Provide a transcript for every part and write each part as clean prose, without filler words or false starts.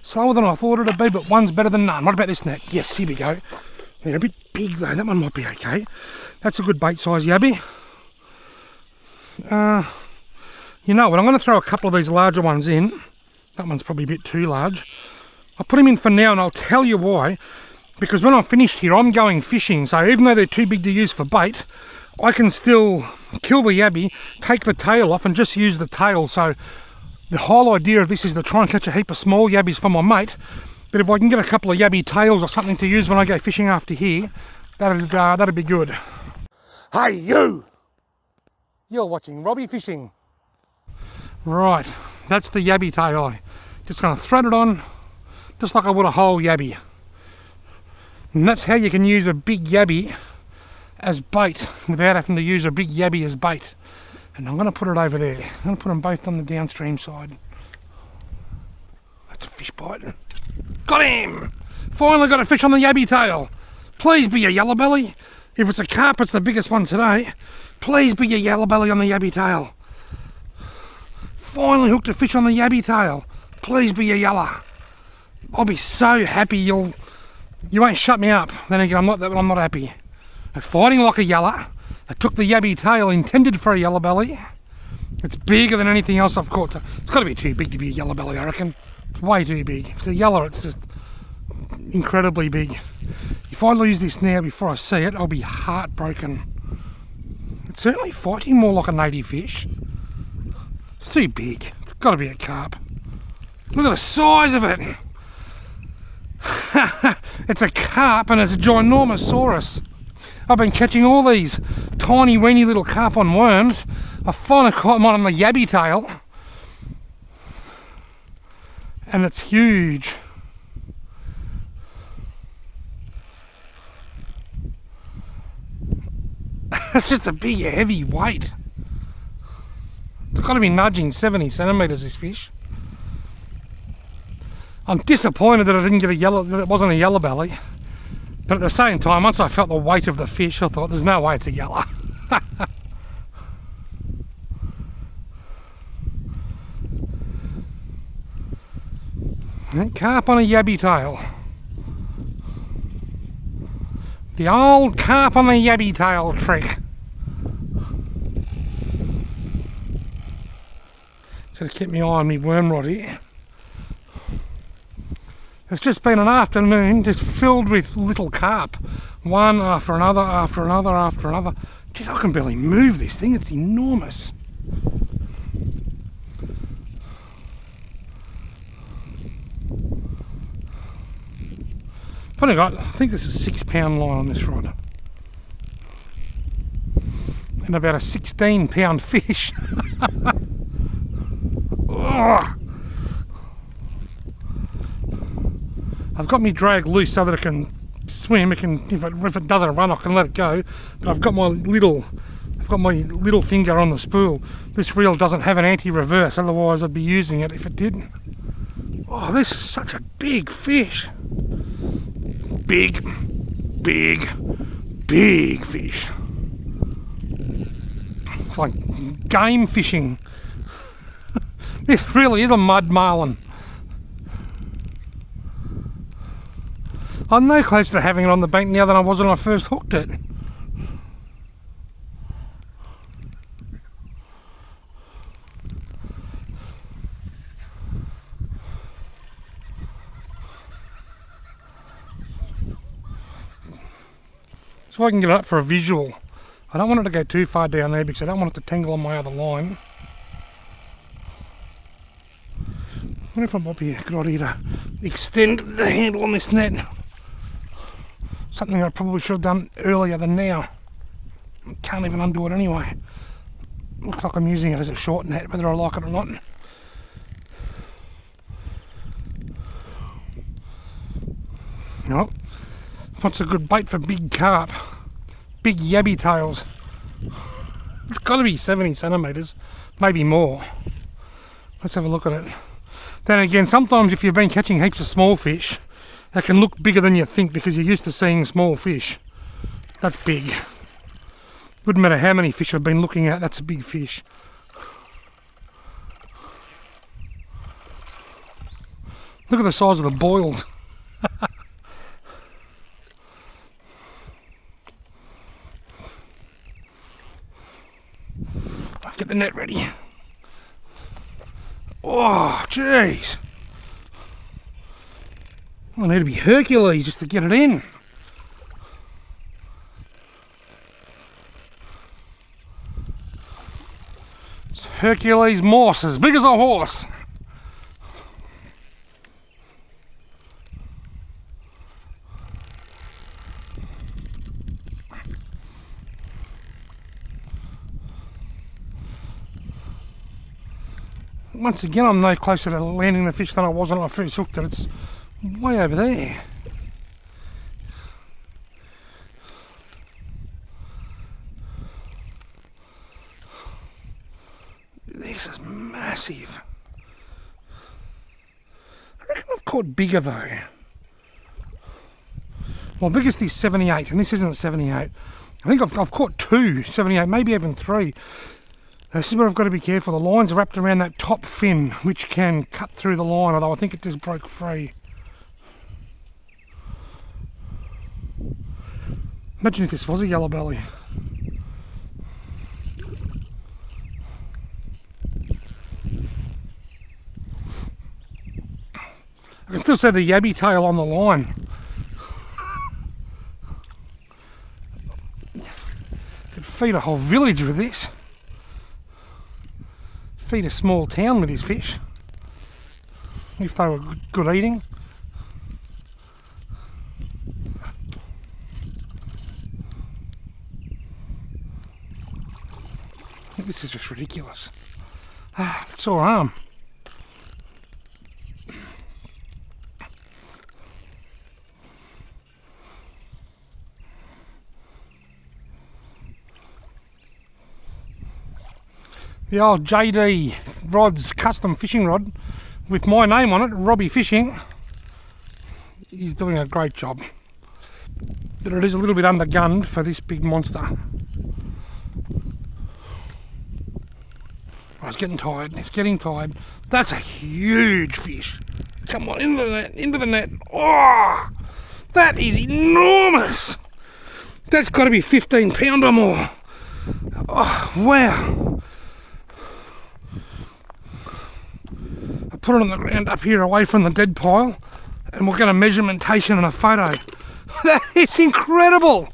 Slower than I thought it'd be, but one's better than none. What about this net? Yes, here we go. They're a bit big though. That one might be okay. That's a good bait size yabby. You know what? I'm going to throw a couple of these larger ones in. That one's probably a bit too large. I'll put him in for now, and I'll tell you why. Because when I'm finished here, I'm going fishing. So even though they're too big to use for bait, I can still kill the yabby, take the tail off, and just use the tail. So the whole idea of this is to try and catch a heap of small yabbies for my mate. But if I can get a couple of yabby tails or something to use when I go fishing after here, that'd be good. Hey, you! You're watching Robbie Fishing. Right, that's the yabby tail. Just going to thread it on, just like I would a whole yabby. And that's how you can use a big yabby as bait without having to use a big yabby as bait. And I'm going to put it over there. I'm going to put them both on the downstream side. That's a fish bite. Got him! Finally got a fish on the yabby tail. Please be a yellow belly. If it's a carp, it's the biggest one today. Please be a yellow belly on the yabby tail. Finally hooked a fish on the yabby tail. Please be a yellow. I'll be so happy you won't shut me up. Then again, I'm not happy. It's fighting like a yellow. I took the yabby tail intended for a yellow belly. It's bigger than anything else I've caught. It's got to be too big to be a yellow belly, I reckon. It's way too big. If it's a yellow, it's just incredibly big. If I lose this now before I see it, I'll be heartbroken. It's certainly fighting more like a native fish. It's too big. It's got to be a carp. Look at the size of it. It's a carp and it's a ginormosaurus. I've been catching all these tiny weeny little carp on worms. I finally caught one on the yabby tail. And it's huge. It's just a big heavy weight. It's got to be nudging 70 centimetres, this fish. I'm disappointed that I didn't get that it wasn't a yellow belly. But at the same time, once I felt the weight of the fish, I thought, there's no way it's a yellow. And carp on a yabby tail. The old carp on the yabby tail trick. Just got to keep my eye on my worm rod here. It's just been an afternoon just filled with little carp. One after another, after another, after another. Geez, I can barely move this thing, it's enormous. I think this is a 6 pound line on this rod. And about a 16 pound fish. I've got me drag loose so that it can swim. If it doesn't run, I can let it go. But I've got my little finger on the spool. This reel doesn't have an anti-reverse, otherwise I'd be using it if it did. Oh, this is such a big fish. Big fish. It's like game fishing. This really is a mud marlin. I'm no closer to having it on the bank now than I was when I first hooked it. So I can get it up for a visual. I don't want it to go too far down there because I don't want it to tangle on my other line. I wonder if it might be a good idea to extend the handle on this net. Something I probably should have done earlier than now. Can't even undo it anyway. Looks like I'm using it as a short net, whether I like it or not. Nope. What's a good bait for big carp? Big yabby tails. It's got to be 70 centimetres, maybe more. Let's have a look at it. Then again, sometimes if you've been catching heaps of small fish, they can look bigger than you think because you're used to seeing small fish. That's big. Wouldn't matter how many fish I've been looking at, that's a big fish. Look at the size of the boils. Get the net ready. Oh, jeez. I need to be Hercules just to get it in. It's Hercules Morse, as big as a horse. Once again, I'm no closer to landing the fish than I was when I first hooked it. It's way over there. This is massive. I reckon I've caught bigger though. Well, biggest is 78, and this isn't 78. I think I've caught 2 78, maybe even 3. This is where I've got to be careful. The line's wrapped around that top fin, which can cut through the line, although I think it just broke free. Imagine if this was a yellow belly. I can still see the yabby tail on the line. Could feed a whole village with this. Feed a small town with his fish, if they were good eating. This is just ridiculous. It's sore arm. The old JD Rods custom fishing rod with my name on it, Robbie Fishing. He's doing a great job. But it is a little bit undergunned for this big monster. Oh, it's getting tired, it's getting tired. That's a huge fish. Come on, into the net, into the net. Oh, that is enormous. That's got to be 15 pound or more. Oh, wow. Put it on the ground up here away from the dead pile and we'll get a measurementation and a photo. That is incredible.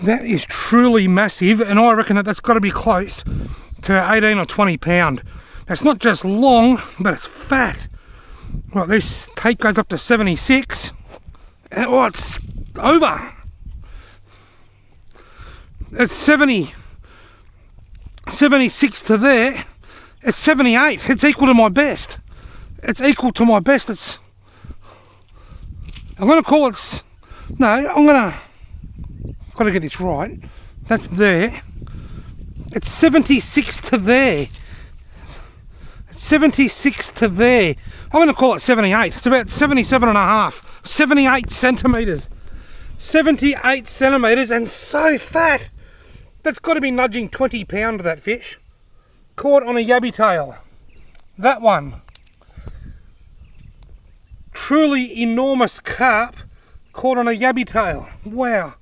That is truly massive, and I reckon that's got to be close to 18 or 20 pound. That's not just long, but it's fat. Well, this tape goes up to 76. Oh, it's over. It's 70, 76 to there. It's 78. It's equal to my best. It's equal to my best. I'm going to call it, no, got to get this right. That's there. It's 76 to there. It's 76 to there. I'm going to call it 78. It's about 77 and a half. 78 centimetres. 78 centimetres and so fat. That's got to be nudging 20 pound, that fish. Caught on a yabby tail. That one. Truly enormous carp caught on a yabby tail. Wow.